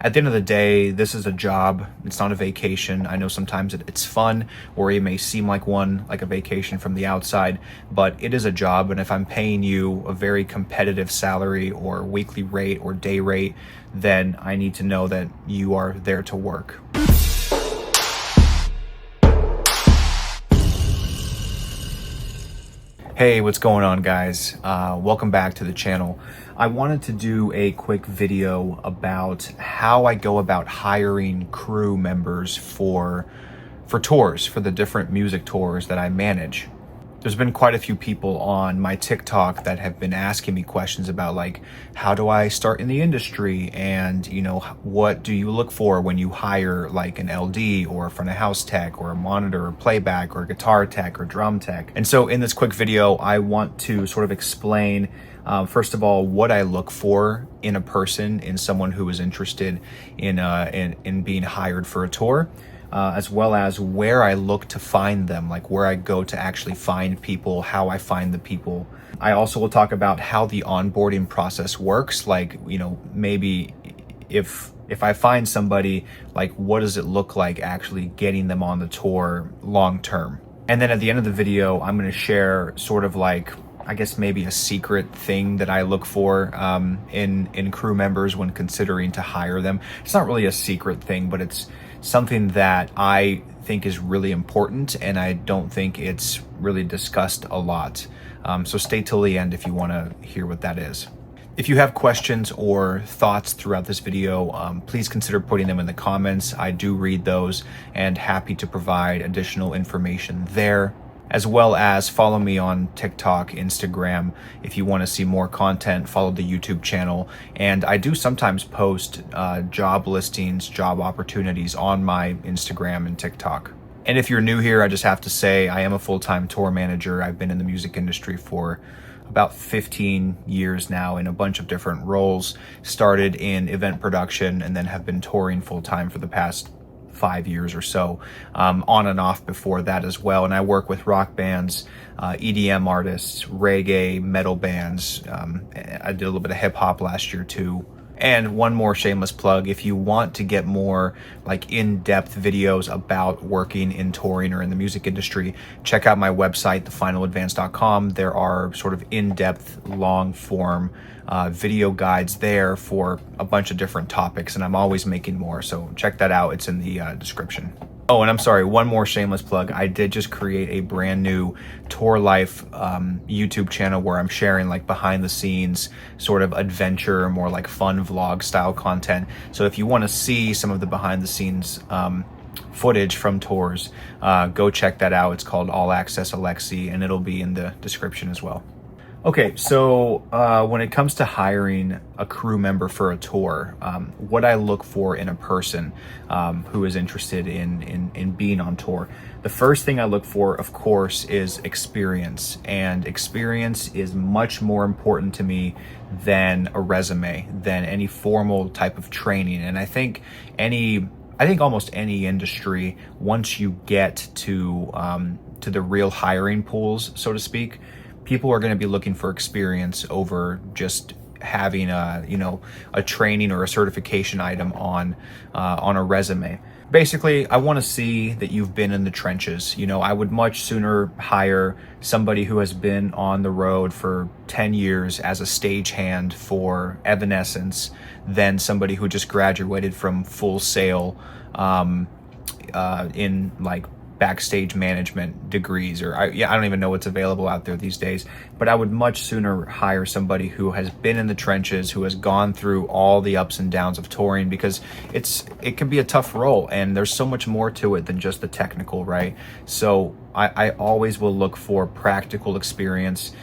At the end of the day, this is a job. It's not a vacation. I know sometimes it's fun, or it may seem like one, like a vacation from the outside, but it is a job. And if I'm paying you a very competitive salary or weekly rate or day rate, then I need to know that you are there to work. Hey, what's going on, guys? Welcome back to the channel. I wanted to do a quick video about how I go about hiring crew members for tours, for the different music tours that I manage. There's been quite a few people on my TikTok that have been asking me questions about, like, how do I start in the industry? And, what do you look for when you hire like an LD or a front of house tech or a monitor or playback or guitar tech or drum tech? And so in this quick video, I want to sort of explain, first of all, what I look for in a person, in someone who is interested in being hired for a tour. As well as where I look to find them, like where I go to actually find people, how I find the people. I also will talk about how the onboarding process works, like, maybe if I find somebody, like, what does it look like actually getting them on the tour long term? And then at the end of the video, I'm going to share sort of like, I guess maybe a secret thing that I look for in crew members when considering to hire them. It's not really a secret thing, but it's something that I think is really important, and I don't think it's really discussed a lot. So stay till the end if you want to hear what that is. If you have questions or thoughts throughout this video, please consider putting them in the comments. I do read those and happy to provide additional information there, as well as follow me on TikTok, Instagram. If you want to see more content, follow the YouTube channel. And I do sometimes post job listings, job opportunities on my Instagram and TikTok. And if you're new here, I just have to say I am a full-time tour manager. I've been in the music industry for about 15 years now in a bunch of different roles. Started in event production and then have been touring full-time for the past 5 years or so, on and off before that as well. And I work with rock bands, EDM artists, reggae, metal bands. I did a little bit of hip hop last year too. And one more shameless plug, if you want to get more like in-depth videos about working in touring or in the music industry, check out my website, thefinaladvance.com. There are sort of in-depth, long-form video guides there for a bunch of different topics, and I'm always making more, so check that out. It's in the description. Oh, and I'm sorry, one more shameless plug. I did just create a brand new Tour Life YouTube channel where I'm sharing like behind the scenes sort of adventure, more like fun vlog style content. So if you want to see some of the behind the scenes footage from tours, go check that out. It's called All Access Aleksey, and it'll be in the description as well. Okay, so when it comes to hiring a crew member for a tour, what I look for in a person who is interested in being on tour, the first thing I look for, of course, is experience. And experience is much more important to me than a resume, than any formal type of training. And I think almost any industry, once you get to the real hiring pools, so to speak, people are going to be looking for experience over just having a training or a certification item on a resume. Basically, I want to see that you've been in the trenches. I would much sooner hire somebody who has been on the road for 10 years as a stagehand for Evanescence than somebody who just graduated from Full Sail in like backstage management degrees, or I don't even know what's available out there these days. But I would much sooner hire somebody who has been in the trenches, who has gone through all the ups and downs of touring, because it can be a tough role, and there's so much more to it than just the technical, right? So I always will look for practical experience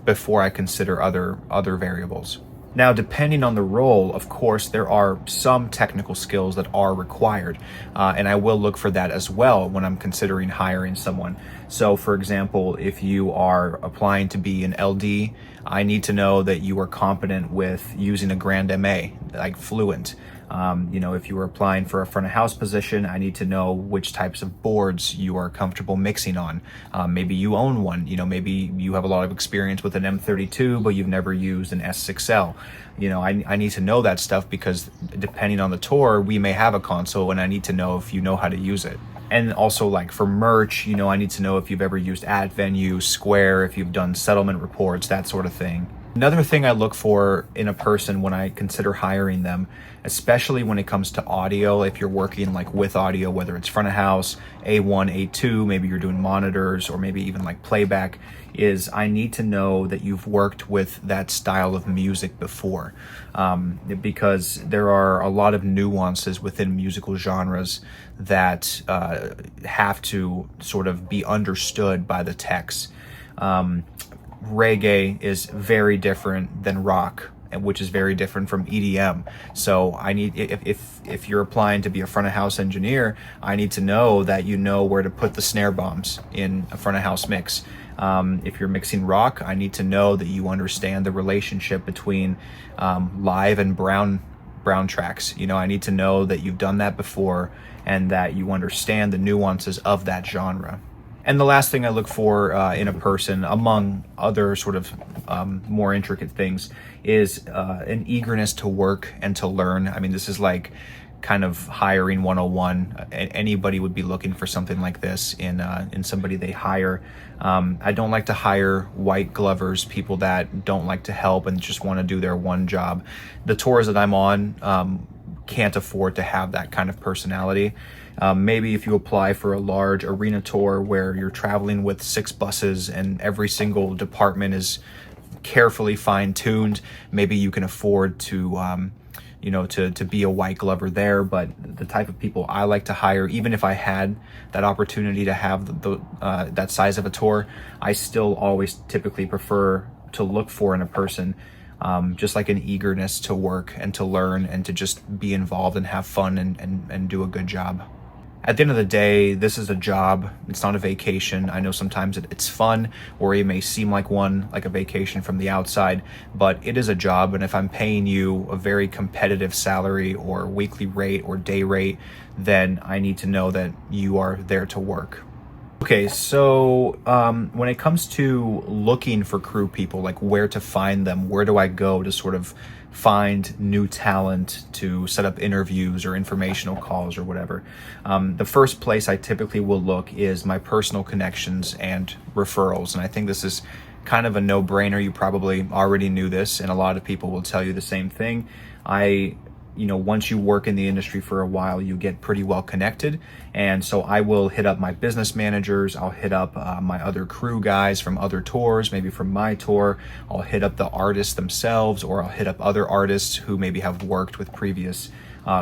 before I consider other variables. Now, depending on the role, of course, there are some technical skills that are required, and I will look for that as well when I'm considering hiring someone. So, for example, if you are applying to be an LD, I need to know that you are competent with using a Grand MA, like fluent. If you were applying for a front of house position, I need to know which types of boards you are comfortable mixing on. Maybe you own one, maybe you have a lot of experience with an M32, but you've never used an S6L. I need to know that stuff because depending on the tour, we may have a console and I need to know if you know how to use it. And also, like for merch, I need to know if you've ever used Ad Venue, Square, if you've done settlement reports, that sort of thing. Another thing I look for in a person when I consider hiring them, especially when it comes to audio, if you're working like with audio, whether it's front of house, A1, A2, maybe you're doing monitors or maybe even like playback, is I need to know that you've worked with that style of music before, because there are a lot of nuances within musical genres that have to sort of be understood by the techs. Reggae is very different than rock, which is very different from EDM. So I need, if you're applying to be a front of house engineer, I need to know that you know where to put the snare bombs in a front of house mix. If you're mixing rock, I need to know that you understand the relationship between live and brown tracks. I need to know that you've done that before and that you understand the nuances of that genre. And the last thing I look for in a person, among other sort of more intricate things, is an eagerness to work and to learn. I mean, this is like kind of hiring 101. Anybody would be looking for something like this in somebody they hire. I don't like to hire white glovers, people that don't like to help and just want to do their one job. The tours that I'm on can't afford to have that kind of personality. Maybe if you apply for a large arena tour where you're traveling with 6 buses and every single department is carefully fine-tuned, maybe you can afford to to be a white glover there. But the type of people I like to hire, even if I had that opportunity to have that size of a tour, I still always typically prefer to look for in a person just like an eagerness to work and to learn and to just be involved and have fun and do a good job. At the end of the day, this is a job. It's not a vacation. I know sometimes it's fun, or it may seem like a vacation from the outside, but it is a job. And if I'm paying you a very competitive salary or weekly rate or day rate, then I need to know that you are there to work. Okay, so when it comes to looking for crew people, like where to find them, where do I go to sort of find new talent to set up interviews or informational calls or whatever? The first place I typically will look is my personal connections and referrals. And I think this is kind of a no-brainer. You probably already knew this, and a lot of people will tell you the same thing. Once you work in the industry for a while, you get pretty well connected. And so I will hit up my business managers. I'll hit up my other crew guys from other tours, maybe from my tour. I'll hit up the artists themselves, or I'll hit up other artists who maybe have worked with previous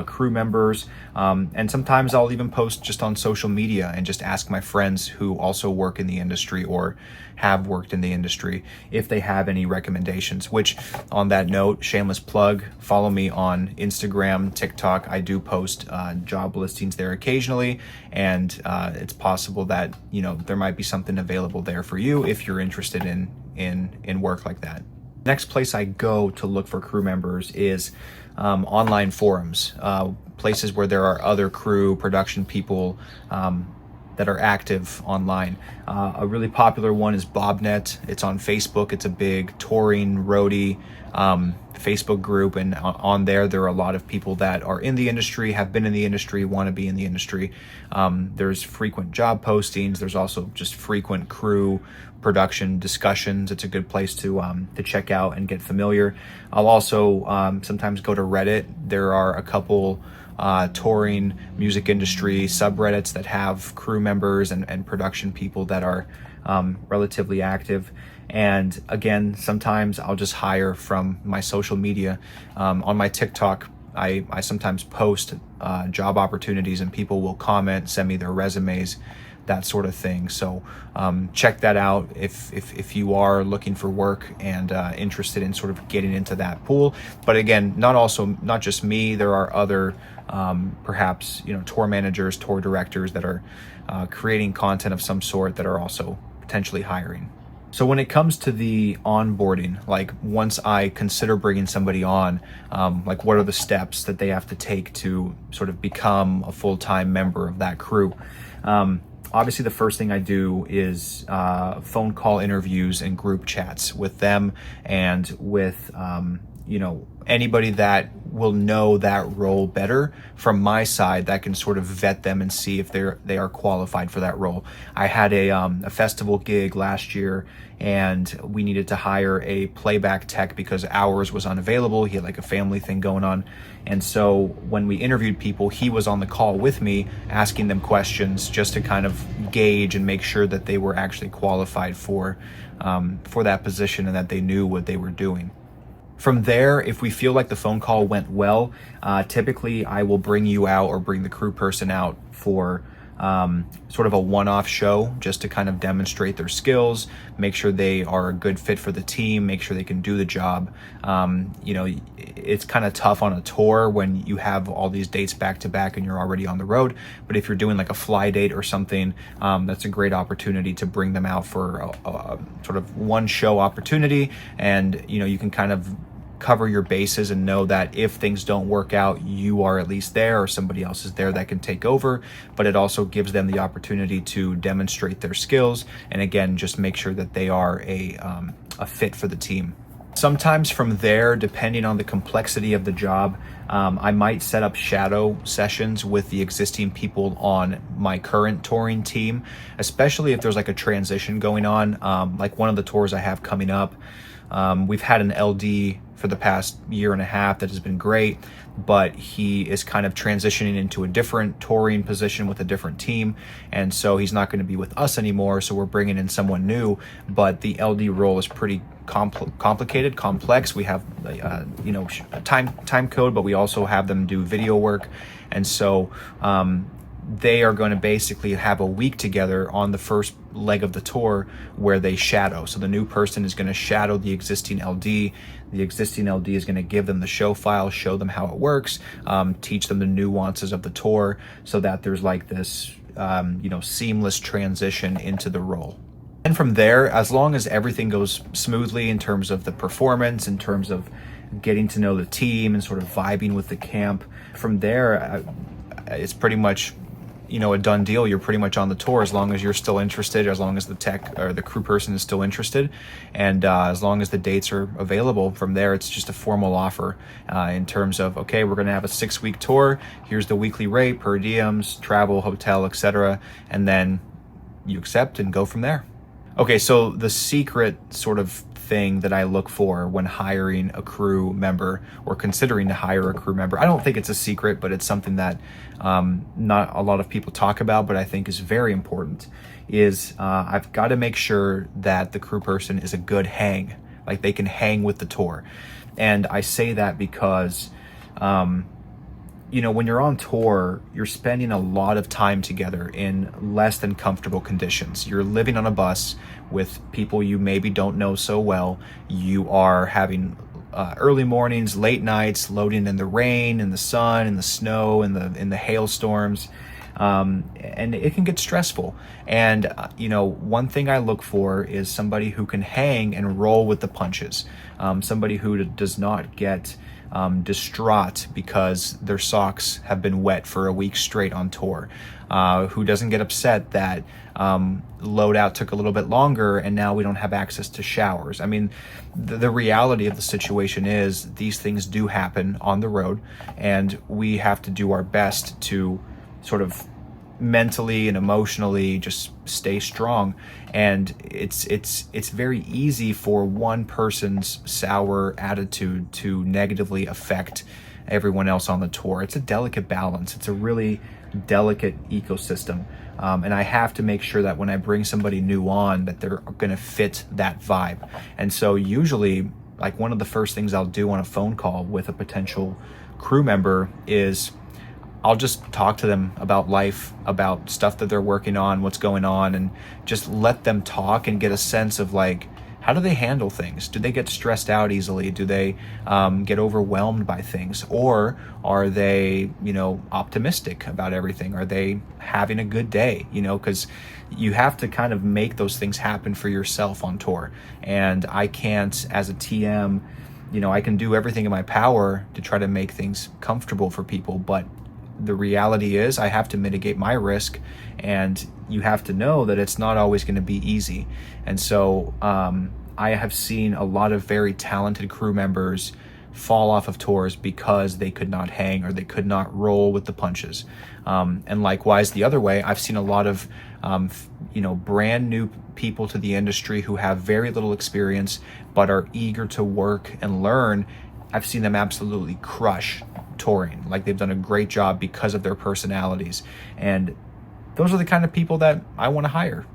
crew members. And sometimes I'll even post just on social media and just ask my friends who also work in the industry or have worked in the industry if they have any recommendations, which, on that note, shameless plug, follow me on Instagram, TikTok. I do post job listings there occasionally, and it's possible that there might be something available there for you if you're interested in work like that. Next place I go to look for crew members is online forums, places where there are other crew, production people that are active online. A really popular one is Bobnet. It's on Facebook. It's a big touring roadie Facebook group, and on there are a lot of people that are in the industry, have been in the industry, want to be in the industry. There's frequent job postings. There's also just frequent crew production discussions. It's a good place to check out and get familiar. I'll also sometimes go to Reddit. There are a couple touring music industry subreddits that have crew members and production people that are relatively active. And again, sometimes I'll just hire from my social media. On my TikTok, I sometimes post job opportunities, and people will comment, send me their resumes, that sort of thing. So check that out if you are looking for work and interested in sort of getting into that pool. But again, not just me. There are other perhaps tour managers, tour directors that are creating content of some sort that are also potentially hiring. So when it comes to the onboarding, like once I consider bringing somebody on, like what are the steps that they have to take to sort of become a full-time member of that crew? Obviously, the first thing I do is phone call interviews and group chats with them and with anybody that will know that role better from my side, that can sort of vet them and see if they are qualified for that role. I had a festival gig last year, and we needed to hire a playback tech because ours was unavailable. He had like a family thing going on. And so when we interviewed people, he was on the call with me asking them questions just to kind of gauge and make sure that they were actually qualified for that position and that they knew what they were doing. From there, if we feel like the phone call went well, typically I will bring you out or bring the crew person out for sort of a one-off show just to kind of demonstrate their skills, make sure they are a good fit for the team, make sure they can do the job. It's kind of tough on a tour when you have all these dates back to back and you're already on the road. But if you're doing like a fly date or something, that's a great opportunity to bring them out for a sort of one show opportunity. And, you can kind of cover your bases and know that if things don't work out, you are at least there or somebody else is there that can take over. But it also gives them the opportunity to demonstrate their skills and again, just make sure that they are a fit for the team. Sometimes from there, depending on the complexity of the job, I might set up shadow sessions with the existing people on my current touring team, especially if there's like a transition going on. Like one of the tours I have coming up, we've had an LD for the past year and a half that has been great, but he is kind of transitioning into a different touring position with a different team. And so he's not going to be with us anymore. So we're bringing in someone new, but the LD role is pretty complicated, complex. We have, a time code, but we also have them do video work. And so, they are going to basically have a week together on the first leg of the tour where they shadow. So the new person is going to shadow the existing LD. The existing LD is going to give them the show file, show them how it works, teach them the nuances of the tour so that there's like this, seamless transition into the role. And from there, as long as everything goes smoothly in terms of the performance, in terms of getting to know the team and sort of vibing with the camp, from there, it's pretty much a done deal. You're pretty much on the tour as long as you're still interested, as long as the tech or the crew person is still interested, and as long as the dates are available. From there, it's just a formal offer in terms of, okay, we're going to have a 6-week tour. Here's the weekly rate, per diems, travel, hotel, etc. And then you accept and go from there. Okay, so the secret sort of thing that I look for when hiring a crew member or considering to hire a crew member, I don't think it's a secret, but it's something that not a lot of people talk about, but I think is very important, is I've got to make sure that the crew person is a good hang, like they can hang with the tour. And I say that because when you're on tour, you're spending a lot of time together in less than comfortable conditions. You're living on a bus with people you maybe don't know so well. You are having early mornings, late nights, loading in the rain, in the sun, in the snow, in the hailstorms. And it can get stressful. And, one thing I look for is somebody who can hang and roll with the punches. Somebody who does not get distraught because their socks have been wet for a week straight on tour, who doesn't get upset that loadout took a little bit longer and now we don't have access to showers. I mean, the reality of the situation is these things do happen on the road, and we have to do our best to sort of mentally and emotionally just stay strong. And it's very easy for one person's sour attitude to negatively affect everyone else on the tour. It's a delicate balance. It's a really delicate ecosystem. And I have to make sure that when I bring somebody new on, that they're going to fit that vibe. And so usually, like, one of the first things I'll do on a phone call with a potential crew member is I'll just talk to them about life, about stuff that they're working on, what's going on, and just let them talk and get a sense of like how do they handle things? Do they get stressed out easily? Do they get overwhelmed by things? Or are they, optimistic about everything? Are they having a good day? Because you have to kind of make those things happen for yourself on tour. And I can't, as a TM, I can do everything in my power to try to make things comfortable for people, but the reality is I have to mitigate my risk, and you have to know that it's not always going to be easy. And so I have seen a lot of very talented crew members fall off of tours because they could not hang or they could not roll with the punches. And likewise, the other way, I've seen a lot of brand new people to the industry who have very little experience but are eager to work and learn. I've seen them absolutely crush touring. Like, they've done a great job because of their personalities. And those are the kind of people that I want to hire,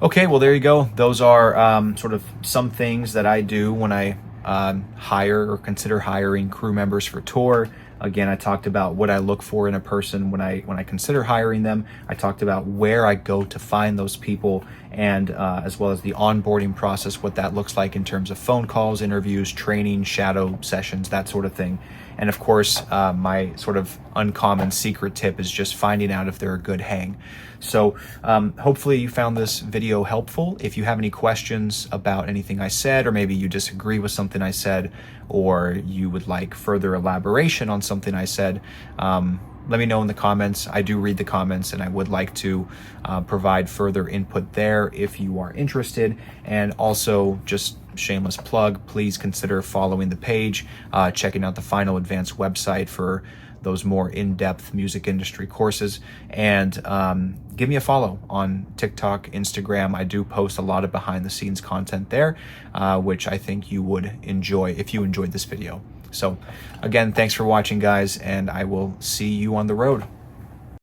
Okay, well, there you go. Those are sort of some things that I do when I hire or consider hiring crew members for tour. Again, I talked about what I look for in a person when I consider hiring them. I talked about where I go to find those people, and as well as the onboarding process, what that looks like in terms of phone calls, interviews, training, shadow sessions, that sort of thing. And of course, my sort of uncommon secret tip is just finding out if they're a good hang. So hopefully you found this video helpful. If you have any questions about anything I said, or maybe you disagree with something I said, or you would like further elaboration on something I said, let me know in the comments. I do read the comments, and I would like to provide further input there if you are interested. And also, just shameless plug, please consider following the page, checking out the Final Advance website for those more in-depth music industry courses, and give me a follow on TikTok, Instagram. I do post a lot of behind the scenes content there, which I think you would enjoy if you enjoyed this video. So again, thanks for watching, guys, and I will see you on the road.